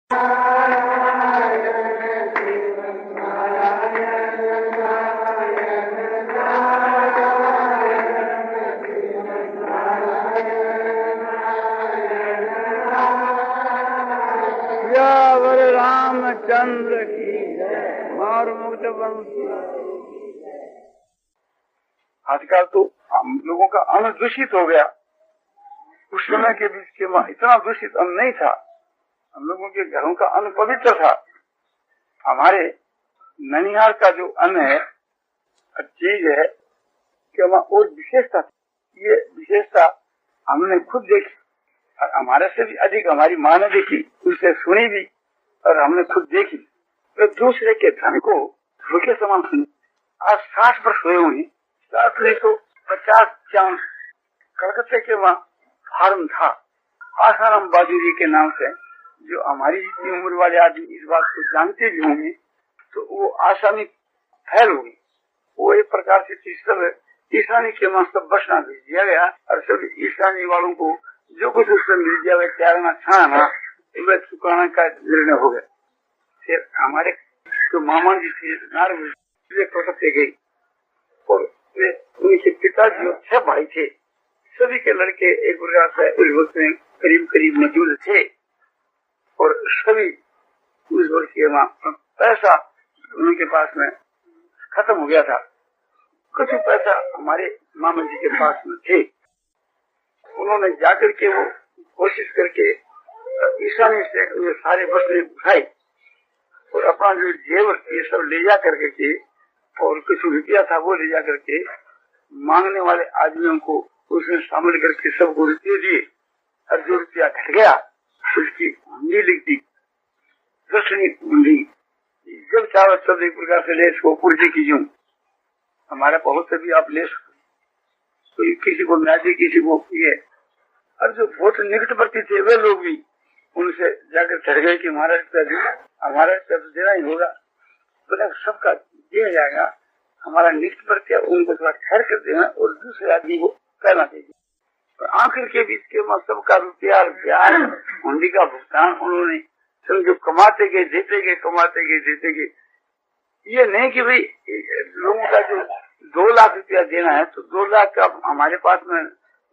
रामचंद्र की और मुक्त वंशी। आजकल तो हम लोगों का अन्न दूषित हो गया। उस समय के बीच के इतना दूषित अन्न नहीं था। हम लोगों के घरों का अन्न पवित्र था। हमारे ननिहाल का जो अन्न है चीज है कि वहाँ और विशेषता, ये विशेषता हमने खुद देखी और हमारे से भी अधिक हमारी माँ ने देखी, उससे सुनी भी और हमने खुद देखी। तो दूसरे के धन को भूखे समान सुनी। आज 60 वर्ष हुए हुए 50 चांद कलकत्ते के वहाँ फार्म था आसाराम बाजूरी के नाम से। जो हमारी जितनी उम्र वाले आदमी इस बात को जानते भी होंगे तो वो आसामी फैल होगी। वो एक प्रकार से सब ईशानी के वहाँ सब बसना भेज दिया गया और सब ईशानी वालों को जो कुछ उससे मिल दिया गया त्यागना छाना वह चुकाना का निर्णय हो गया। फिर हमारे जो मामा जी थे कलकत्ते गई और वे उनके पिताजी और 6 भाई थे। सभी के लड़के एक प्रकार से उस वक्त में करीब करीब मौजूद थे और सभी उस वर्ष के वहाँ पैसा उनके पास में खत्म हो गया था। कुछ पैसा हमारे मामा जी के पास में थे। उन्होंने जाकर के वो कोशिश करके ईशानी से ये सारे बसने उठाए और अपना जो जेवर ये सब ले जा करके के और कुछ रुपया था वो ले जा करके मांगने वाले आदमियों को उसमें शामिल करके सबको रुपये दिए और जो रुपया घट गया उसकी हुंडी लिख दी, 10वीं हुंडी। जब चाहो सब एक प्रकार से लेस को पूर्ति कीजिए। हमारे बहुत से भी आप ले सकते, किसी को म्यादी किसी को ये। और जो बहुत निकटवर्ती थे वे लोग भी उनसे जाकर चढ़ गए कि हमारा रुपया तो देना ही होगा। बोला सबका दिया जाएगा, हमारा निकटवर्ती उनको थोड़ा ठहर कर देना और दूसरे आदमी को कहना चाहिए। तो आखिर के बीच के सबका रुपया ब्याज हुंडी का भुगतान उन्होंने समझो कमाते गए देते गए कमाते गए देते गए। ये नहीं कि भाई लोगों का जो 2 लाख रुपया देना है तो 2 लाख का हमारे पास में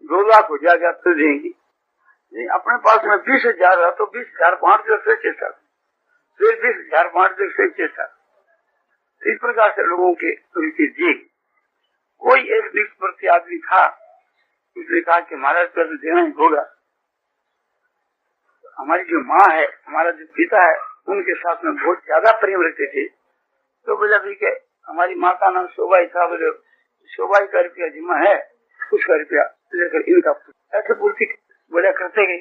2 लाख हो जाएगा तो देंगे नहीं। अपने पास में 20,000 है तो 20,500 से चेष्टा, फिर 20,500 से चेष्टा। इस प्रकार से लोगों के रुपये दिए। कोई एक निष्प्रति आदमी था, उसने कहा कि हमारा रुपया तो देना ही होगा। हमारी जो माँ है, हमारा जो पिता है, उनके साथ में बहुत ज्यादा प्रेम रखते थे। तो बोला भी कि हमारी माँ का नाम शोभाई था। बोले शोभाई का रुपया जिम्मा है, उसका रुपया लेकर इनका ऐसे पूर्ति बोला करते गए।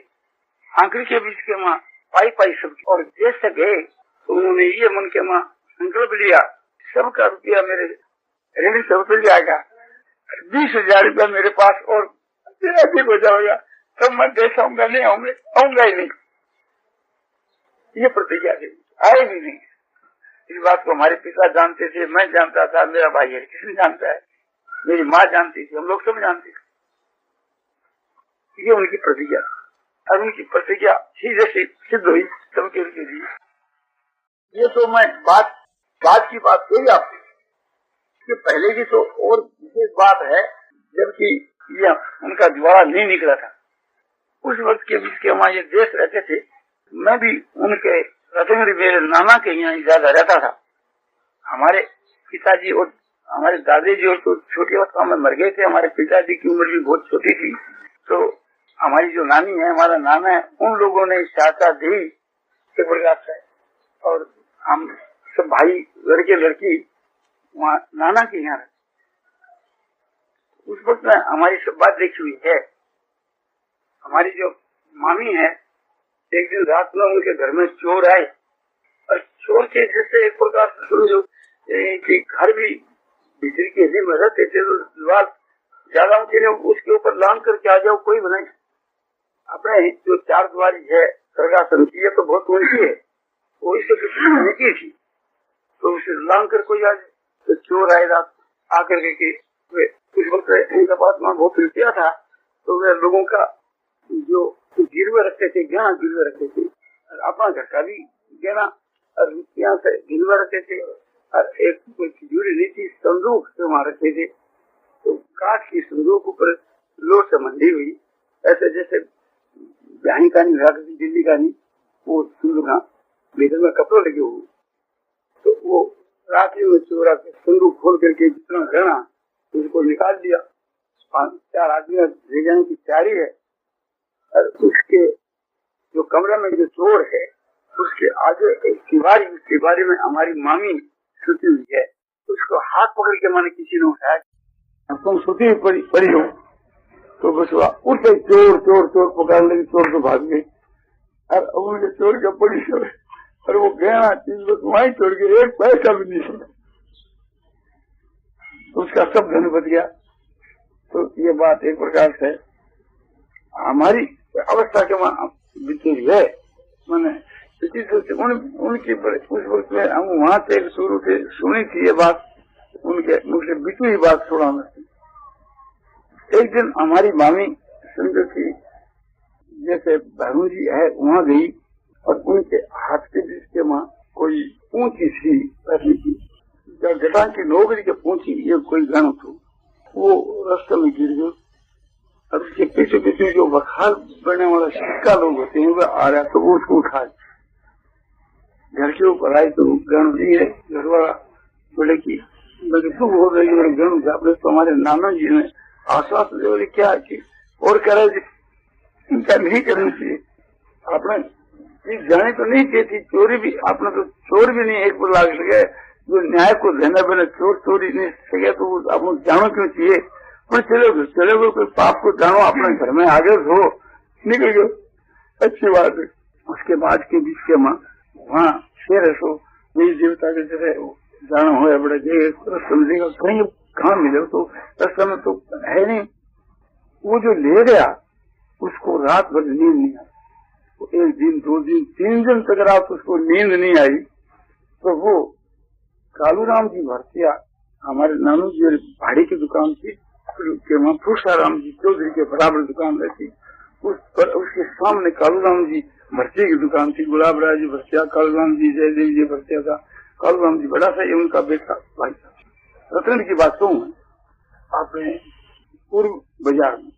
आखिर के बीच के माँ पाई पाई सब और देश तक गए तो उन्होंने ये मन के माँ संकल्प लिया सबका रुपया मेरे ऋण से उतर जाएगा, 20,000 रुपया मेरे पास और अधिक हो जाएगा तब मैं देश आऊंगा नहीं आऊंगा ही नहीं। ये प्रतिज्ञा थी, आए भी नहीं। इस बात को हमारे पिता जानते थे, मैं जानता था, मेरा भाई किसी जानता है, मेरी माँ जानती थी, हम लोग सब जानते थे। ये उनकी प्रतिज्ञा और उनकी प्रतिज्ञा जैसे सिद्ध हुई सबके लिए। ये तो मैं बात की बात हुई आपको। पहले की तो और विशेष बात है जबकि ये उनका द्वारा नहीं निकला था। उस वक्त के बीच के हमारे ये देश रहते थे। मैं भी उनके रतनगढ़ मेरे नाना के यहाँ ज्यादा रहता था। हमारे पिताजी और हमारे दादाजी और तो छोटी अवस्था में मर गए थे। हमारे पिताजी की उम्र भी बहुत छोटी थी। तो हमारी जो नानी है, हमारा नाना है, उन लोगों ने सहायता दी एक प्रकार से और हम सब भाई लड़के लड़की वहाँ नाना के यहाँ। उस वक्त में हमारी सब बात देखी हुई है। हमारी जो मामी है, एक दिन रात में उनके घर में चोर आए और चोर के जैसे एक प्रकार से समझो कि घर भी भीतर के ही में रहते थे तो दीवार ज्यादा ऊंचे उसके ऊपर लांग करके आ जाओ कोई बनाए। अपने जो 4 दीवारी है सरगासन की, ये तो बहुत ऊंची है, वो इससे नीचे थी तो उसे लांग कर कोई आ जाए। तो चोर आए रात आकर के उस वक्त उनके पास में बहुत रुपया था तो वे लोगों का जो गिरवे रखते थे, गहना गिरवे रखते थे। अपना घर का भी गहना और रुपया से गिरवा रखे थे और एक कोई तिजोरी नहीं थी, संदूक से वहां रखे थे। तो काठ की संदूक ऊपर लोट से मंडी हुई, ऐसे जैसे ब्याही का नहीं रख दी दिल्ली का नहीं, वो संदूक भीतर में कपड़े लगे हुए। तो वो रात्रि में चोरा के संदूक खोल करके जितना गहना उसको निकाल दिया। 5-4 आदमी ले जाने की तैयारी है और उसके जो कमरे में जो चोर है उसके आगे एक तिवारी, उस तिवारी में हमारी मामी सुती हुई है, उसको हाथ पकड़ के मैंने किसी ने उठाया, तुम सुती हुई पड़ी हो। तो बस उठे चोर चोर चोर पुकार लगी, चोर तो भाग गई और उनके चोर के पड़ी और वो गहना चीज बस वहीं छोड़ के एक पैसा भी नहीं छोड़ा, उसका सब धन बच गया। तो ये बात एक प्रकार से हमारी अवस्था के बीती है। मैंने उनकी उस वक्त में हम वहां से शुरू से सुनी थी ये बात, उनके मुझ से बीती हुई बात सुना मैं। एक दिन हमारी मामी समझो की जैसे बहू जी है वहां गई और उनके हाथ के बीच के वहां कोई ऊंची सी ऐसी थी जटा की नौकरी के पहुंची, ये कोई गण थो, वो रास्ते में गिर गयो और उसके पीछे पीछे जो बखाल बनने वाला सिक्का लोग होते हैं वो आ रहा, तो वो उसको उठा घर के ऊपर आई। तो गण नहीं है, घर वाला बोले की दुख हो रही है गण अपने, तो हमारे नाना जी ने आश्वास दे बोले क्या कि और करे इनका नहीं करनी चाहिए, आपने जाने तो नहीं चाहिए थी, चोरी भी आपने तो चोर भी नहीं एक पर लाग सके, जो न्याय को देना बने चोर चोरी नहीं सके तो आप जानो क्यों चाहिए, पर चले गए कोई पाप को जानो, अपने घर में आगे हो निकल गयो, अच्छी बात है। उसके बाद के बीच के माँ वहाँ शेर सो मेरी देवता के जैसे जाना हो बड़े समझेगा कहीं कहाँ मिले, तो उस समय तो है नहीं। वो जो ले गया उसको रात भर नींद नहीं आई, एक दिन 2 दिन 3 दिन तक रात उसको नींद नहीं आई। तो वो कालूराम जी भरतिया हमारे नानू जी भाड़ी की दुकान थी, वहाँ फूसाराम जी चौधरी के बराबर दुकान रहती, उस पर उसके सामने कालूराम जी भरतिया की दुकान थी। गुलाब राय जी भरतिया, कालूराम जी जयदेव जी भरतिया था, कालूराम जी बड़ा था, ये उनका बेटा भाई था। रतन की बात कहूँ आपने पूर्व बाजार में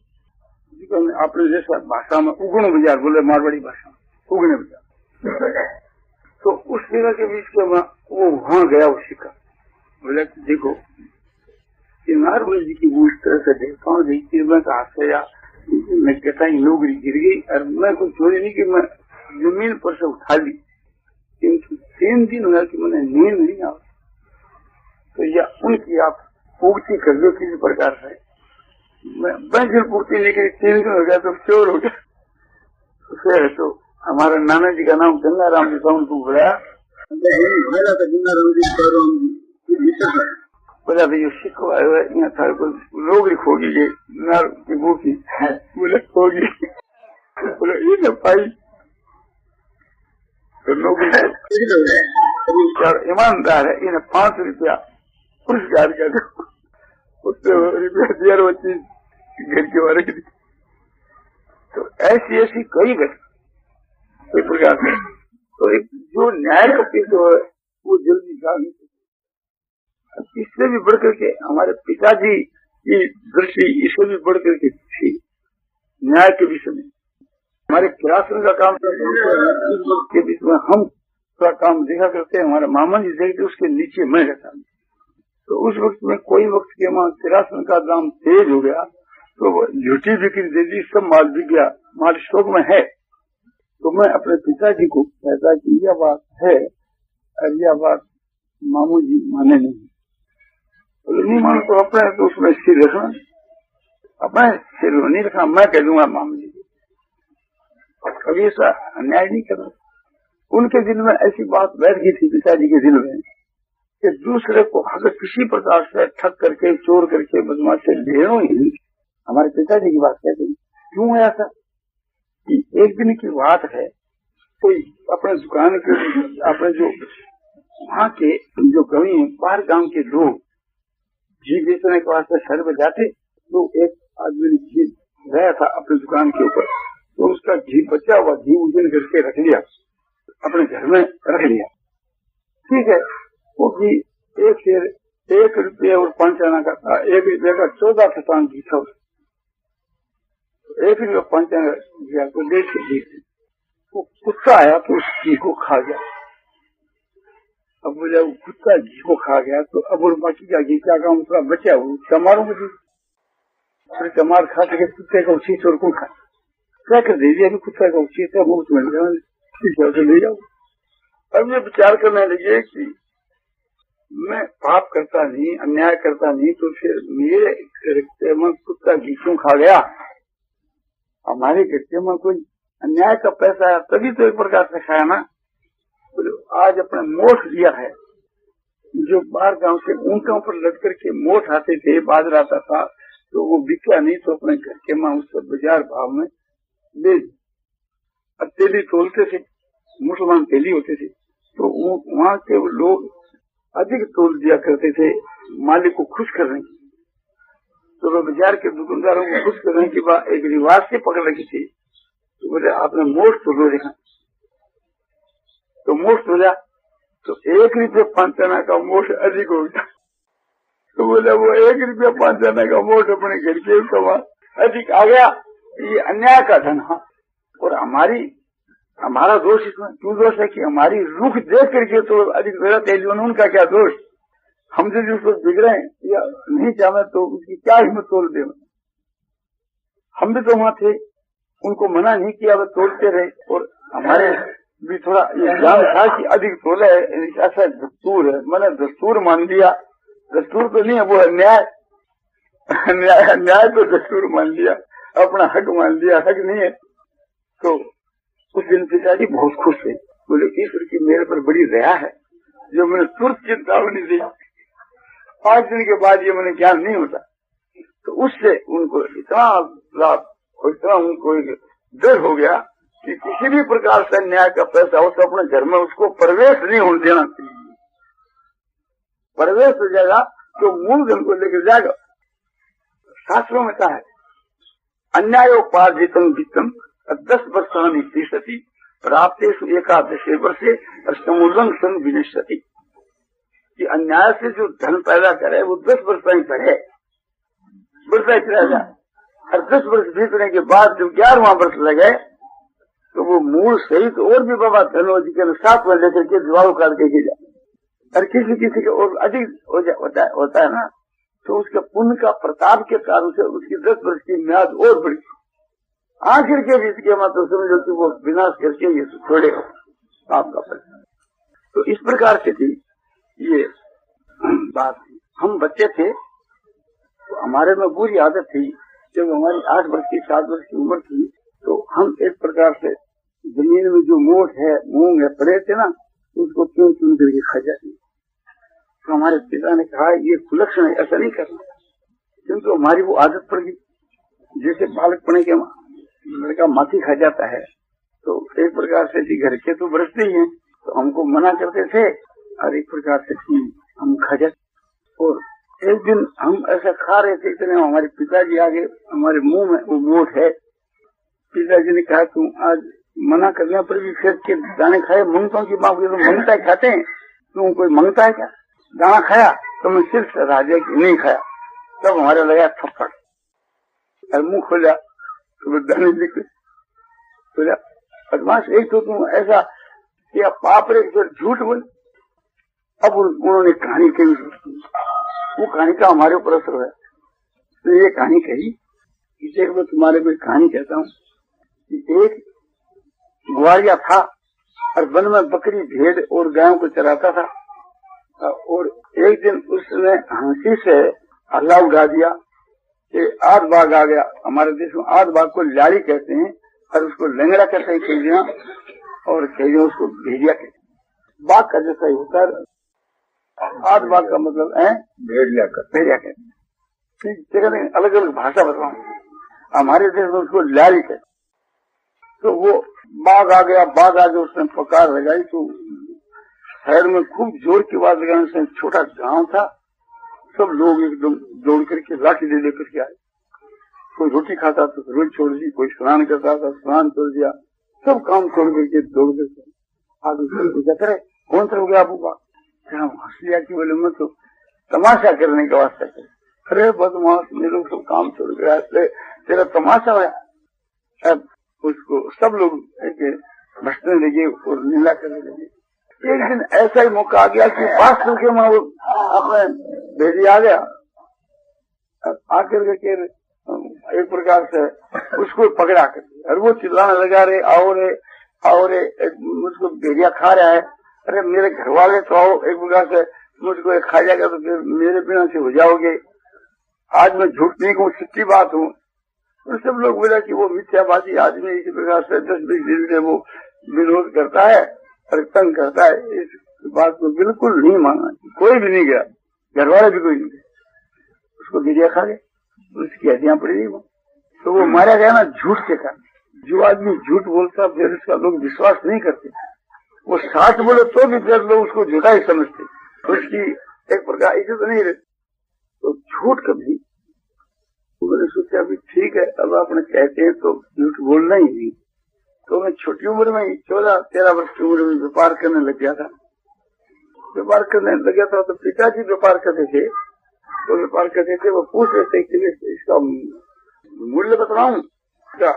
अपने जैसा भाषा में उगण बाजार बोले, मारवाड़ी भाषा में उगने बाजार, तो उस जगह के बीच में वो वहां गया, वो सिक्का बोले देखो नारवल जी की वो इस तरह से देखता हूँ, देखती मैं कहा से या मैं कहता ही नौकरी गिर गई और मैं कोई चोरी नहीं कि मैं जमीन पर से उठा ली, किंतु 3 दिन हुआ कि मैंने नींद नहीं आ, तो या उनकी आप पूर्ति कर दो किसी प्रकार से, मैं बिल्कुल पूर्ति नहीं करी, 3 दिन हो गया तो चोर हो गया। तो फिर तो हमारा नाना जी का नाम गंगाराम जी साउंड को बुलाया था, गंगाराम जी बोला भाई सिखो आयो है यहाँ थारे को नौकरी खोगी गई नार की भूखी बोले खोगी, बोले ये न पाई तो नौकरी ईमानदार है, इन्हें 5 रुपया पुरस्कार कर दो, उससे रुपया दिया वो चीज घर के बारे की। तो ऐसी कई घटना इस प्रकार से, तो एक जो न्याय का पीछे है वो जल्दी भाग नहीं सकते। इससे भी बढ़कर के हमारे पिताजी की दृष्टि इससे भी बढ़कर के थी न्याय के विषय में। हमारे किरासन का काम के बीच में हम का काम देखा करते हैं, हमारे मामा जी देखते उसके नीचे मैं रहता। तो उस वक्त में कोई वक्त के वहाँ किरासन का दाम तेज हो गया तो झूठी बिक्री दे दी, सब माल बिक गया, माल स्टॉक में है। तो मैं अपने पिताजी को कहता कि यह बात है और यह बात मामू जी माने नहीं, बोले नहीं मानो तो अपने तो उसमें सिर रखना, अपने सिर नहीं रखना, मैं कह दूंगा मामू जी को, कभी ऐसा अन्याय नहीं करना। उनके दिल में ऐसी बात बैठ गई थी पिताजी के दिल में कि दूसरे को अगर किसी प्रकार से ठग करके चोर करके बदमाश से लेनो ही, हमारे पिताजी की बात कहते हैं। क्यों है ऐसा कि एक दिन की बात है, कोई अपने दुकान के अपने जो वहाँ के जो गवी हैं बाहर गांव के लोग घी बेचने के वास्ते शहर में जाते, तो एक आदमी ने घी गया था अपनी दुकान के ऊपर, तो उसका घी बचा हुआ घी उजन करके रख लिया अपने घर में रख लिया। ठीक है, वो भी 1 रुपये और 5 आना का था। 1 रुपये का 14 फटांग घी था। 1 रुपये 5 आना घी तो ले घी। वो कुत्ता आया तो उस घी को खा गया। अब बोले वो कुत्ता घी को खा गया तो अब और बाकी का घी क्या काम थोड़ा बचा वो चमारों में फिर चमार खा सके कुत्ते का उचित और कौन खा क्या कर दीजिए। अभी कुत्ता का उचित है मुफ्त मिल जाए ले जाओ। अब ये विचार करने लगे कि मैं पाप करता नहीं, अन्याय करता नहीं, तो फिर मेरे घर में कुत्ता घी क्यों खा गया। हमारे घर में कोई अन्याय का पैसा है तभी तो एक प्रकार से खाया ना। आज अपने मोठ दिया है, जो बाहर गांव से ऊंटों पर लग करके मोठ आते थे, बाजरा आता था, तो वो बिका नहीं तो अपने घर के मां उसको बाजार भाव में ले। अब तेली तोलते थे, मुसलमान तेली होते थे, तो वहाँ के लोग अधिक तोल दिया करते थे मालिक को खुश करने की। तो वो बाजार के दुकानदारों को खुश करने की बात एक रिवाज से पकड़ रखी थी। तो बोले आपने मोठ तोलो देखा, तो मोठ तोला तो 1 रुपये 5 आना का मोठ अधिक हो गया। तो बोले वो 1 रुपये 5 आना का मोठ अपने घर के कमा अधिक आ गया। ये अन्याय का धन। और हमारा दोष इसमें क्यों दोष है कि हमारी रुख देख करके तो अधिक गलत है। उनका क्या दोष, हमसे जो उसको बिगड़े या नहीं चाहे तो उसकी क्या हिम्मत तोड़ दे। हम भी तो वहां थे, उनको मना नहीं किया, वो तोड़ते रहे। और हमारे भी थोड़ा ये ज्ञान था कि अधिक तोले ऐसा दस्तूर है, मैंने दस्तूर मान लिया। दस्तूर तो नहीं है, वो है न्याय। न्याय तो दस्तूर मान लिया, अपना हक मान लिया, हक नहीं है। तो उस दिन पिताजी बहुत खुश थे, बोले ईश्वर की मेरे पर बड़ी दया है जो मैंने तुरंत चेतावनी दी। 5 दिन के बाद ये मैंने ज्ञान नहीं होता। तो उससे उनको इतना लाभ और इतना उनको डर हो गया कि किसी भी प्रकार से न्याय का पैसा हो तो अपने घर में उसको प्रवेश नहीं होने देना चाहिए। प्रवेश हो जाएगा तो मूल धन को लेकर जाएगा। शास्त्रों में कहा है अन्यायोपार्जितम वित्तम 10 वर्षानि तिष्ठति प्राप्तेषु 11 वर्षे समुद्रं सन विनश्यति। कि अन्याय से जो धन पैदा करे वो 10 वर्ष ही करे, बढ़ता चला जाए। हर 10 वर्ष बीतने के बाद जब 11वां वर्ष लगे तो वो मूल सहित और भी बाबा धनोजी के साथ में लेकर के जवाब काट के गिर जाए। और किसी के और अधिक होता है ना, तो उसके पुण्य का प्रताप के कारण से उसकी 10 वर्ष की म्याद और बढ़ी। आखिर के जिसके मत तो समझो कि वो विनाश करके ये छोड़ेगा आपका पैसा। तो इस प्रकार से थी ये बात। हम बच्चे थे तो हमारे में बुरी आदत थी, जब हमारी 8 वर्ष की 7 वर्ष की उम्र थी तो हम एक प्रकार से जमीन में जो मोठ है, मूंग है पड़े थे ना, उसको चुन चुन करके खा जाती। तो हमारे पिता ने कहा ये कुलक्षण है, ऐसा नहीं करना, क्योंकि हमारी वो आदत पड़ गई। जैसे बालकपने के लड़का माथी खा जाता है, तो एक प्रकार से घर के तो बरसते ही हैं, तो हमको मना करते थे और एक प्रकार से हम खा जाते। और एक दिन हम ऐसा खा रहे थे, इतने हमारे पिताजी आगे, हमारे मुंह में वो मोठ है। पिताजी ने कहा तुम आज मना करने पर भी फिर के दाने खाए, मंगतों की मांग तो मंगता खाते हैं, तुम कोई मंगता है क्या। दाना खाया तो मैं सिर्फ राजा की नहीं खाया। तब हमारे लगा थप्पड़ और मुंह खोला तो दाने निकले। बोला बदमाश, एक तो तुम ऐसा किया पाप रे, फिर झूठ बोल। अब उन्होंने कहानी कही, वो कहानी का हमारे ऊपर असर हुआ। तो ये कहानी कही, इसे मैं तुम्हारे को कहानी कहता हूँ। एक ग्वारिया था और वन में बकरी भेड़ और गायों को चराता था। और एक दिन उसने हंसी से हल्ला उड़ा दिया कि 8 बाघ आ गया। हमारे देश में 8 बाघ को लाड़ी कहते हैं और उसको लंगड़ा कहते हैं खेलिया, और खेलिया उसको भेड़िया कहते हैं। बाघ का जैसा ही होता है, 8 बाघ का मतलब है भेड़िया कहते हैं। अलग अलग भाषा बताऊं, हमारे देश में उसको लाड़ी कहते। तो वो बाघ आ गया, बाघ आगे उसने पकार लगाई तो शहर में खूब जोर की आवाज लगाने से, छोटा गांव था, सब लोग एकदम दौड़ करके लाठी ले लेकर के आए। कोई रोटी खाता तो रोटी छोड़ दी, कोई स्नान करता था स्नान छोड़ दिया, सब काम छोड़ करके दौड़ करके आगे पूछा करे कौन सा हो गया आपू का, हम हंस लिया कि बोले मैं तो तमाशा करने का वास्ता करे। अरे बदमाश मेरे सब काम छोड़ गया, तेरा तमाशा है। अब उसको सब लोग भसने लगे और नीला करने लगे। एक दिन ऐसा ही मौका आ गया कि वास्तव के वहां अपने भेजी आ गया। अब आकर के एक प्रकार से उसको पकड़ा कर, और वो चिल्लाने लगा, रे आओ रे मुझको भेड़िया खा रहा है। अरे मेरे घर वाले तो आओ, एक प्रकार से मुझको खा जाएगा तो फिर मेरे बिना से हो जाओगे। आज मैं झूठ नहीं कहूँ, सच्ची बात हूँ। तो सब लोग बोला कि वो मिथ्याबाजी आदमी इसी प्रकार से 10-20 दिन से वो विरोध करता है और तंग करता है। इस बात को बिल्कुल नहीं माना, कोई भी नहीं गया, घर वाले भी कोई नहीं गए। उसको गिरिया खा गए, उसकी हड्डियां पड़ी गई। तो वो मारा गया ना झूठ के कारण। जो आदमी झूठ बोलता फिर उसका लोग विश्वास नहीं करते, वो सच बोले तो भी फिर लोग उसको झूठा ही समझते। उसकी एक प्रकार इज्जत नहीं रहती। तो झूठ कभी मैंने सोचा अभी ठीक है, अब आपने कहते हैं तो झूठ बोलना ही नहीं। तो मैं छोटी उम्र में ही 14-13 वर्ष की उम्र में व्यापार करने लग गया था। व्यापार करने लग गया था तो पिताजी व्यापार करते थे, तो व्यापार करते थे। वो पूछ रहे थे कि इसका मूल्य बतलाऊं क्या,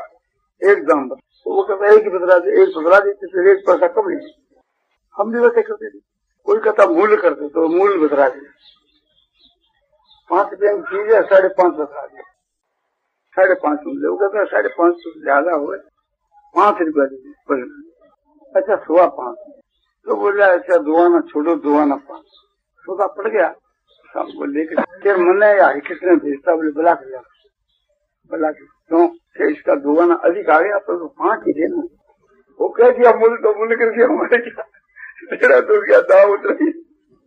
एक दाम बता। तो वो कहता एक बतला देते, फिर 1 पैसा कम नहीं। हम भी वैसे करते थे, कोई कहता मूल्य करते तो मूल्य बतला देते। 5 रुपये की चीज है, 5.5 बतला दिया, 5.5 मूल्य। वो कहता 5.5 ज्यादा हुए, 5 रुपया दीजिए। अच्छा 5.25। तो बोला अच्छा दुआना छोड़ो, दुआना 5। सौदा पड़ गया, सबको लेकर फिर मैंने या किसने भेजता, बोले बुला के क्यों इसका दुआना अधिक आ गया तो 5 ही देना। वो कह दिया मूल्य तो मूल्य करके हमारे क्या तेरा तो क्या दाव उतरी।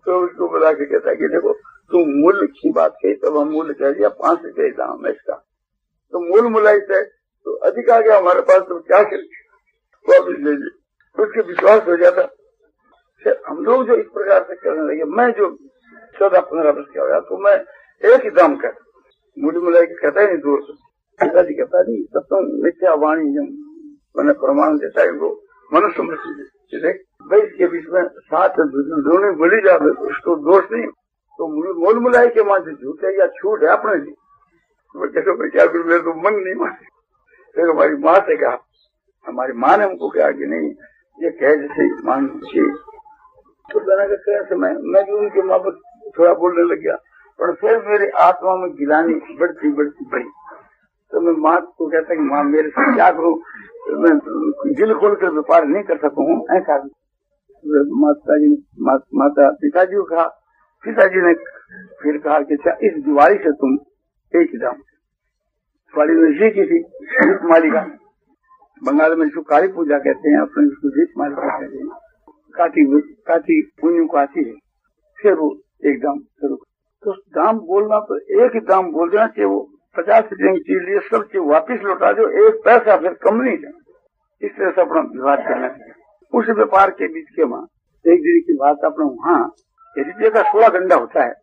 तो उसको बुला के कहता कि देखो तुम मूल्य की बात कही, तब हम मूल्य कह दिया 5 रुपये दाम है इसका, तो मूल मुलाई से तो अधिक आ गया हमारे पास, तो क्या करेंगे, वापिस ले लीजिए। उसके विश्वास हो जाता। फिर हम लोग जो इस प्रकार से करने लगे, मैं जो 14-15 वर्ष का हो गया तो मैं एक ही दाम कर मूल्य मुलाई कहता ही नहीं, 200 पिताजी कहता नहीं। तब तो मिथ्या वाणी जब मैंने प्रमाण देता है वो मनुष्य मृत्यु भाई के बीच में साथ दोनों बोली जाए उसको दोष नहीं। तो मूल मुलाई के मान से झूठ है या छूट है अपने लिए। तो क्या करूँ, मेरे तो मन नहीं माने। फिर हमारी माँ से कहा, हमारी माँ ने हमको कहा कि नहीं ये कह जैसे मान चाहिए। तो मैं भी उनके माँ पर थोड़ा बोलने लग गया, और फिर मेरी आत्मा में गिलानी बढ़ती बढ़ी। तो मैं माँ को कहता कि माँ मेरे से क्या करूँ, मैं दिल खोल कर व्यापार नहीं कर सकूँ। ऐसा माता पिताजी को कहा। पिताजी ने फिर कहा कि अच्छा इस दिवाली से तुम एक दाम। दिवाली में की थी दीपमालिका, बंगाल में इसको काली पूजा कहते हैं, अपने इसको दीपमालिका कहते हैं। काटी पुण्य को आती है। फिर वो एक दाम शुरू। तो दाम बोलना तो एक ही दाम बोल देना चाहिए। वो 50 रुपये की चीज लिए सब चीज वापिस लौटा दो, 1 पैसा फिर कम नहीं देना। इस तरह से अपना विवाद करना चाहिए। उस व्यापार के बीच के वहाँ एक दिन की बात, अपना वहाँ रुपये का 16 गंडा होता है।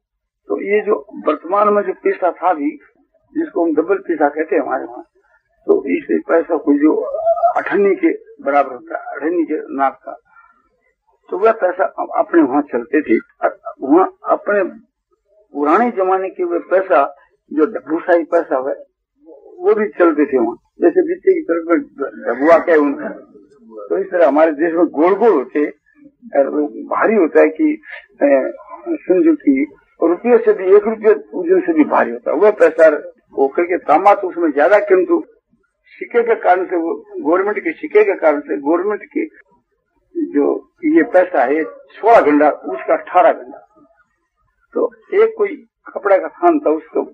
तो ये जो वर्तमान में जो पैसा था भी, जिसको हम डबल पैसा कहते हैं हमारे वहाँ, तो इस पैसा को जो 8 के बराबर होता है, 8 के नाप का, तो वह पैसा अपने वहाँ चलते थे। वहाँ अपने पुराने जमाने के वे पैसा जो डब्बूशाही पैसा है वो भी चलते थे वहाँ। जैसे बीते की तरफ में डबुआ क्या उनका, तो इस तरह हमारे देश में गोल गोल होते और भारी होता है कि संजू की रुपये से भी 1 रुपये वजन से भी भारी होता है। वह पैसा होकर के तांबा तो उसमें ज्यादा, किंतु सिक्के के कारण से, वो गवर्नमेंट के सिक्के के कारण से, गवर्नमेंट की जो ये पैसा है 16 गंडा, उसका 18 गंडा। तो एक कोई कपड़ा का थान था, उसको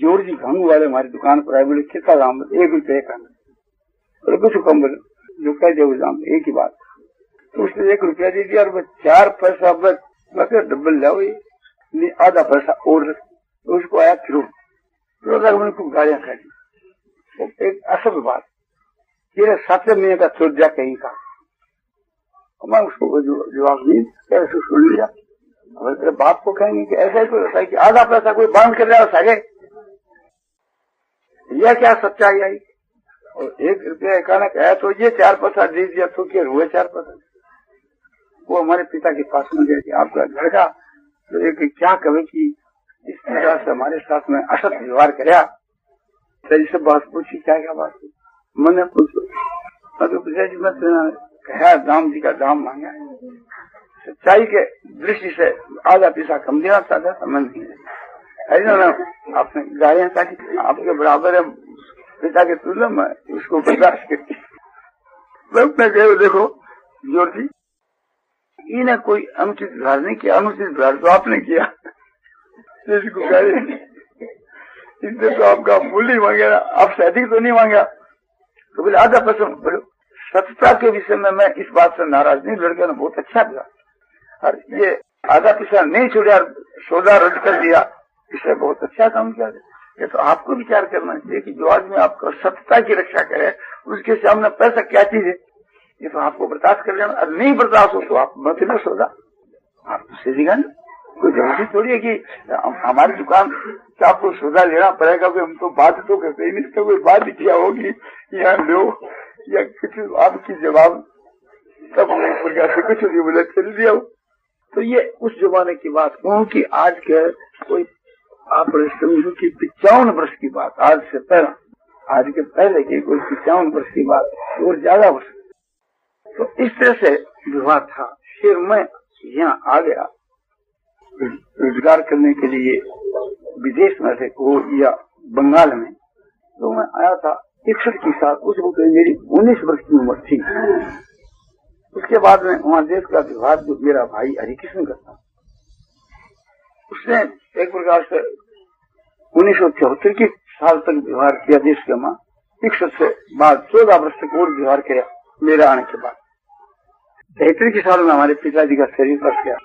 जोरजी घांगू वाले हमारी दुकान पर आए, बोले कितना दाम, 1 रुपये का। तो कुछ कम बोले, जो कह दिया दाम एक ही बात। तो उसने 1 रुपया दे दिया, और 4 पैसा डबल जाओ, ये आधा पैसा और। तो उसको आया फिर मैंने खूब गालियां खाई। तो एक असल बात, ये 7 महीने का चोर कहीं का, मैं उसको जवाब नहीं कैसे सुन लिया। तेरे बाप को कहेंगे कि ऐसा ही कोई होता है कि आधा पैसा कोई बांध कर रहा सगे, यह क्या सच्चाई आई। और 1 रुपया अचानक आया तो ये 4 पैसा दे दिया, तो क्या हुए 4 पैसा। वो हमारे पिता के पास में गए कि आपका लड़का तो एक क्या कहे कि इस तरह से हमारे साथ में असत व्यवहार कराया। तेरी से बात पूछी, क्या बात है? मैंने पूछो तो पिताजी मैं कहा दाम जी का दाम मांगा, सच्चाई के दृष्टि से आधा पैसा कम देना चाहता, समझ नहीं है। आपने गाड़ियां काटी, आपके बराबर है पिता के तुल्य में, उसको बर्दाश्त करती। मैं कह देखो जोर जी, इन्हें कोई अनुचित व्यवहार नहीं किया, अनुचित व्यवहार तो आपने किया। इसको गाड़ी इसने तो आपका मूल्य ही मांगा, आपसे अधिक तो नहीं मांगा। तो बोले आधा पसंद। बोलो सत्यता के विषय में मैं इस बात से नाराज नहीं, लड़के ने बहुत अच्छा किया और ये आधा पैसा नहीं छोड़ा, सौदा रद्द कर दिया, इसे बहुत अच्छा काम किया। ये तो आपको विचार करना चाहिए कि जो आदमी आपको सत्यता की रक्षा करे उसके सामने पैसा क्या चीज है। ये तो आपको बर्दाश्त कर लेना, और नहीं बर्दाश्त हो तो आप मत लो सौदा, आप सीधीगा ना। कोई जरूरी थोड़ी है कि हमारी दुकान से आपको सौदा लेना पड़ेगा, हम तो बात तो करते ही नहीं, कोई बात किया होगी यहाँ लो या कुछ आपकी जवाब तब प्रकार से कुछ नहीं बोले चल दिया। तो ये उस जमाने की बात कहूँ कि आज के कोई आप समझो कि 55 वर्ष की बात, आज से पहला, आज के पहले की कोई 55 वर्ष की बात और ज्यादा वर्ष। तो इस तरह से विवाह था। फिर मैं यहाँ आ गया रोजगार करने के लिए, विदेश में थे वो या बंगाल में। तो मैं आया था 61 की साल, उस वक्त मेरी 19 वर्ष की उम्र थी। उसके बाद में वहाँ देश का व्यवहार जो मेरा भाई हरिकृष्ण करता, उसने एक प्रकार से 1974 की साल तक व्यवहार किया देश के माँ। 61 से बाद 14 वर्ष तक और व्यवहार किया मेरा आने के बाद। 73 की साल में हमारे पिताजी का शरीर बच गया।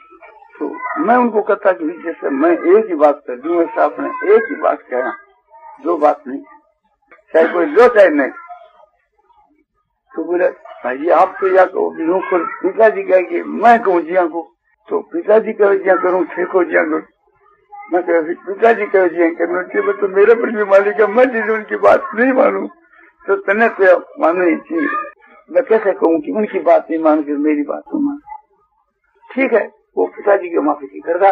तो मैं उनको कहता कि जैसे मैं एक ही बात कर दूं, वैसे आपने एक ही बात कहना, दो बात नहीं, चाहे कोई लो चाहे नहीं। तो बोले भाई जी आप तो या कहो, पिताजी कहे कि मैं कहूँ जिया को, तो पिताजी कहे जिया करूँ, ठेको जिया करूँ। मैं कह पिताजी कहे जिया करूँ, तो मेरे पर भी मालिक है, मैं जिस उनकी बात नहीं मानू तो तने तो माननी चाहिए। मैं कैसे कहूँ कि उनकी बात नहीं मान कर मेरी बात तो मान। ठीक है, वो पिताजी की माफी की करता।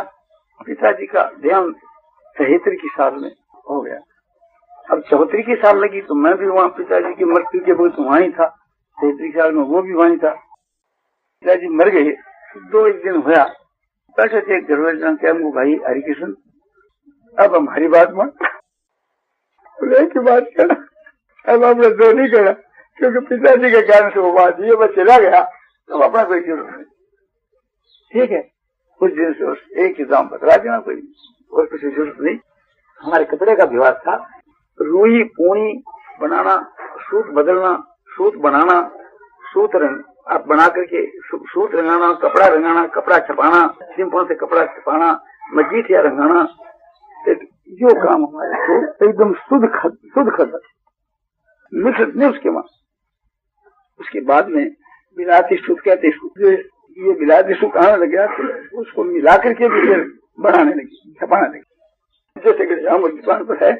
पिताजी का ध्यान 73 की साल में हो गया। अब 74 की साल लगी तो मैं भी वहाँ पिताजी की मृत्यु के वक्त वहाँ ही था। 73 साल में वो भी वहीं था। पिताजी मर गए, 2-1 दिन हुआ, बैठे थे घर के भाई हरिकृष्ण, अब हमारी बात मान, एक बात कहना, अब आपने दो नहीं करा, क्योंकि पिताजी के कारण से वो बात ये बस चला गया, तो अपना कोई जरूरत नहीं। ठीक है, कुछ दिन से एक ही दाम बदला देना, कोई और कुछ जरूरत नहीं। हमारे कपड़े का व्यवहार था, रुई पूनी बनाना, सूत बदलना, सूत बनाना, सूत आप बना करके सूत रंगाना, कपड़ा रंगाना, कपड़ा छपाना, सिंपल से कपड़ा छपाना, मजीठिया रंगाना, जो काम हमारे तो एकदम शुद्ध खत मिश्रित नहीं उसके बाद। उसके बाद में बिलाती सूत कहते, ये बिलाती सूत आने लगे तो उसको मिला करके भी फिर बनाने लगी, छपाने लगी। जैसे कि हमारी दुकान पर है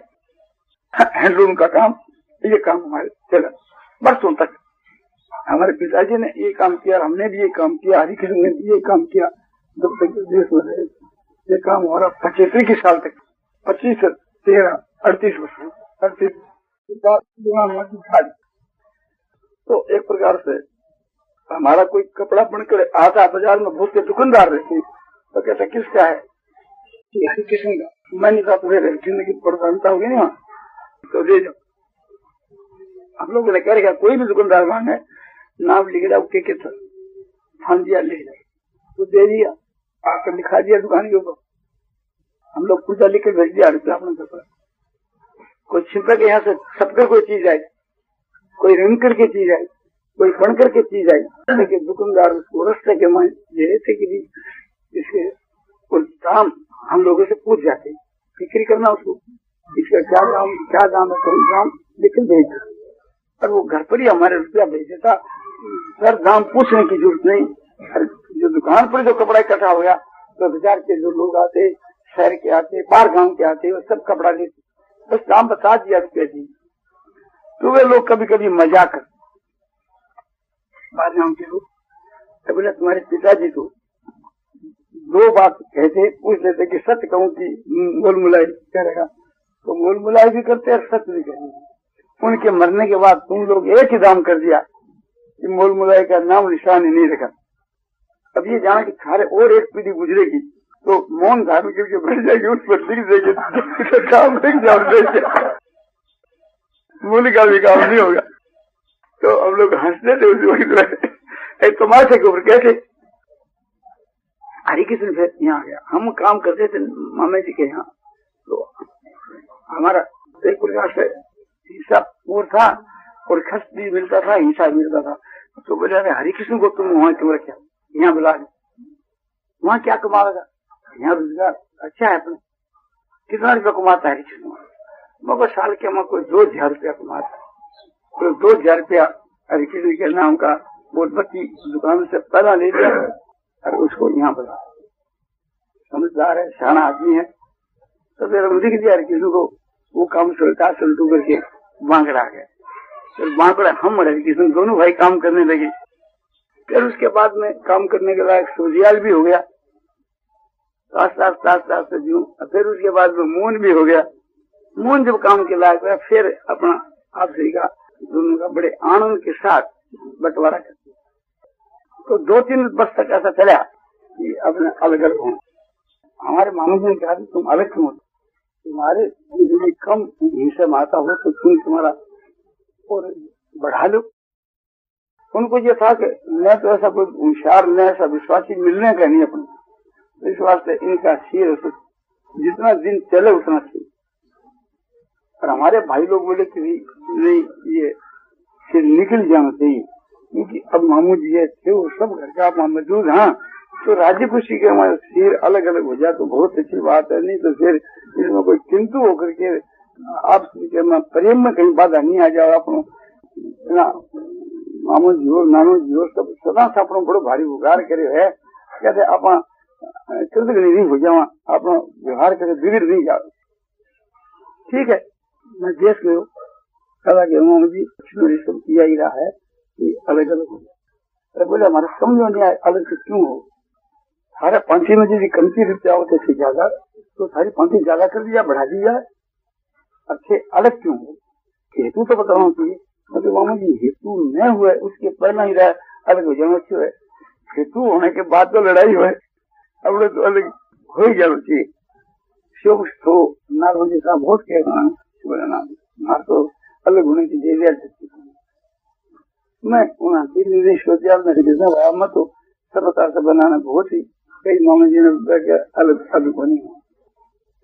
हैंडलूम का काम, ये काम हमारे चला बरसों तक। हमारे पिताजी ने ये काम किया, हमने भी ये काम किया, हरिकृष्ण ने भी ये काम किया, जब तक देश में रहे। ये काम हमारा 75 की साल तक, 25 से 13, 38 वर्ष, 38 तो एक प्रकार से हमारा कोई कपड़ा बनकर आता बाजार में, बहुत से दुकानदार रहते, तो कहता किसका है, हरिकृष्ण का। मैंने कहा तो हरिकृष्ण की प्रधानता होगी ना, तो दे जाओ। हम लोगों ने कह रखा कोई भी दुकानदार मांगे नाम लिख जाओ के फांदिया लिख जाए, तो दे दिया, आकर लिखा दिया दुकान के ऊपर। हम लोग पूजा लिख कर भेज दिया रुपया अपना कपड़ा। कोई छिपक यहाँ से छपकर कोई चीज आई, कोई रंग करके चीज आई, कोई बन करके चीज आई, लेकिन दुकानदार उसको रस्ते के मान ये रहते कि इसके कोई काम हम लोगों से पूछ जाते, फिक्री करना उसको, इसका क्या दाम है, कोई दाम लेकिन भेज। और वो घर पर ही हमारे रुपया भेज देता, सर दाम पूछने की जरूरत नहीं। जो दुकान पर जो कपड़ा इकट्ठा हो गया, तो बाजार के जो लोग आते, शहर के आते, बाहर गांव के आते, वो सब कपड़ा लेते, बस दाम बता दिया रुपये दी। तो वे लोग कभी कभी मजाक बाद में के लोग तो बोला तुम्हारे पिताजी तो दो बात कहते, पूछ लेते कि सत्य कहूँ कि मोल मुलाई करेगा, तो मोल मुलाई भी करते और सत्य भी करेंगे। उनके मरने के बाद तुम लोग एक ही दाम कर दिया कि मोल मुलाई का नाम निशान ही नहीं रखा। अब ये जाना कि सारे और एक पीढ़ी गुजरेगी तो मौन धारण करके बैठ जाएगी, उस पर लिख देगी काम लिख जाओ, मूल का भी काम नहीं होगा। तो हम लोग हंसते थे उस वक्त, तमाशे के ऊपर कैसे हरिकृष्ण फिर यहाँ आ गया। हम काम करते थे मामा जी के यहाँ, तो हमारा एक प्रकार से हिस्सा पूर था और खर्च भी मिलता था, हिस्सा भी मिलता था। तो बोले अरे हरिकृष्ण को तुम वहाँ क्यों रखा, यहाँ बुला दे, वहाँ क्या कमाएगा, यहाँ रोजगार अच्छा है अपने। कितना रुपया कमाता है हरिकृष्ण? मगर साल के मैं कोई 2000 रुपया कमाता, तो 2000 रुपया हरिकृष्ण के नाम का मोमबत्ती दुकान से पहला ले लिया और उसको यहाँ बुला। समझदार है, सियाना आदमी है, तो फिर लिख दिया हरिकृष्ण को, वो काम सल्टू करके बांकड़ा गया। फिर बांकड़ा हम और हरिकृष्ण दोनों भाई काम करने लगे। फिर उसके बाद में काम करने के लायक सूर्याल भी हो गया, आस्ते जीव। फिर उसके बाद में मोहन भी हो गया। मोहन जब काम के लायक हुआ फिर अपना आपसी का दोनों का बड़े आनंद के साथ बंटवारा कर। तो 2-3 वर्ष तक ऐसा चला कि अपने अलग अलग हो। हमारे मामू जी ने कहा तुम अलग क्यों हो, तुम्हारे कम हिस्से में आता हो तो तुम तुम्हारा और बढ़ा लो। उनको ये था कि न तो ऐसा कोई होशियार न ऐसा विश्वासी मिलने का नहीं अपने, तो इस वास्ते इनका सिर जितना दिन चले उतना चाहिए। और हमारे भाई लोग बोले कि नहीं ये सिर निकल जाना चाहिए, क्योंकि अब मामू जी थे वो सब घर का आप मौजूद। हाँ, तो राज्य खुशी के हमारे सिर अलग अलग हो जाए तो बहुत अच्छी बात है, नहीं तो फिर इसमें कोई किंतु होकर के आप प्रेम में कहीं बाधा नहीं आ जाओ। अपना मामू जी हो नानू जी हो सब सदा से अपना बड़ो भारी उगार करे है, कहते आप कृतज्ञ नहीं हो जाओ, अपना व्यवहार करे बिगड़ नहीं जाओ। ठीक है, मैं देश में हूँ, कहा कि मामू जी सब किया ही रहा है कि अलग अलग हो जाए। बोले हमारा समझ में नहीं आया अलग से क्यों हो, सारे पंथी में यदि कमती रुपया होते थे ज्यादा तो सारी पंथी ज्यादा कर दिया, बढ़ा दिया, अच्छे अलग क्यों हो, हेतु तो बताना चाहिए। मतलब मामू जी हेतु न हुए उसके पहले ही रहा अलग हो जाना चाहिए, हेतु होने के बाद तो लड़ाई हुए, अब तो अलग हो ही जाना चाहिए। शोक तो नागो जी साहब बहुत कहना नाम तो अलग होने की जरूरत है। मैं मैं तो सब प्रकार से बनाना बहुत ही कई मामा जी ने अलग अलग बनी है।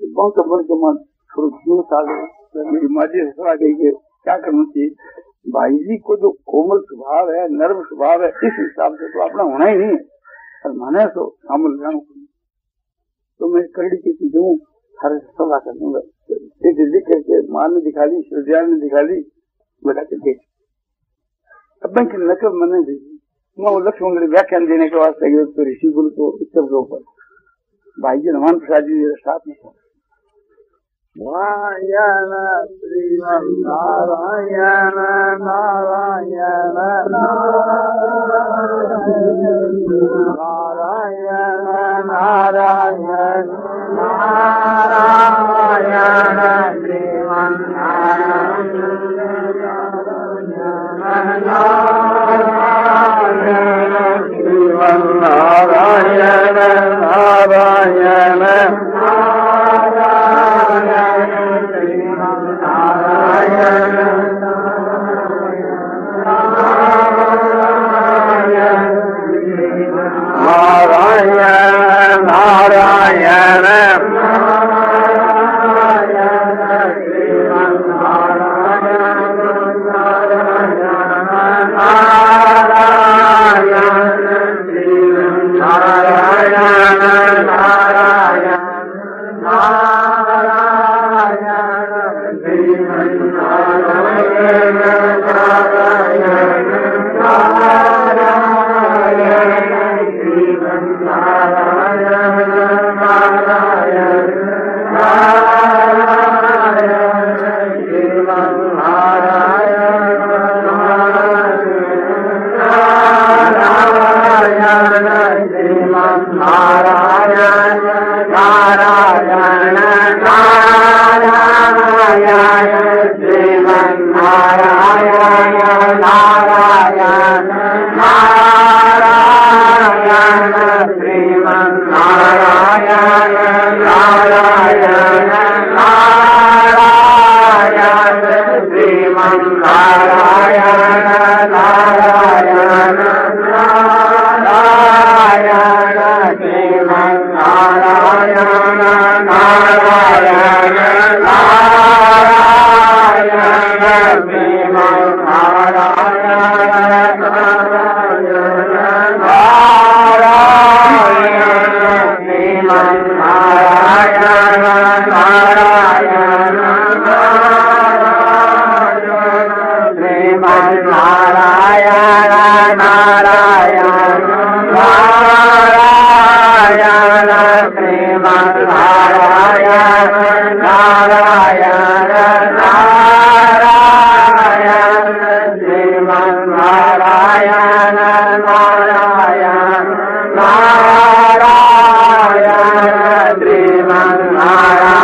बहुत बन के मैं थोड़ा 2 साल मेरी माँ जी से सलाह गई कि क्या करना चाहिए, भाई जी को जो कोमल स्वभाव है, नर्म स्वभाव है, इस हिसाब से तो अपना होना ही नहीं है, और माने तो शामिल रहना। तो मैं करड़ी की चीजों हर सलाह कर दूंगा, लिख करके माँ ने दिखा दी, श्रद्धा ने दिखा दी, बता के देख। अब मैं नकल मैंने दी, मैं वो लक्ष्य मंगल व्याख्यान देने के वास्ते गए तो ऋषि गुरु को उत्तर के ऊपर भाई जी हनुमान प्रसाद जी साथ में था। नारायण श्रीमन नारायण नारायण नारायण नारायण नारायण श्रीमन नारायण श्रीमन नारायण नारायण नारायण नारायण नारायण श्रीमन्नारायण नारायण नारायण श्रीमन्नारायण नारायण नारायण श्रीमन्नारायण नारायण नारायण श्रीमन्नारायण नारायण नारायण नारायण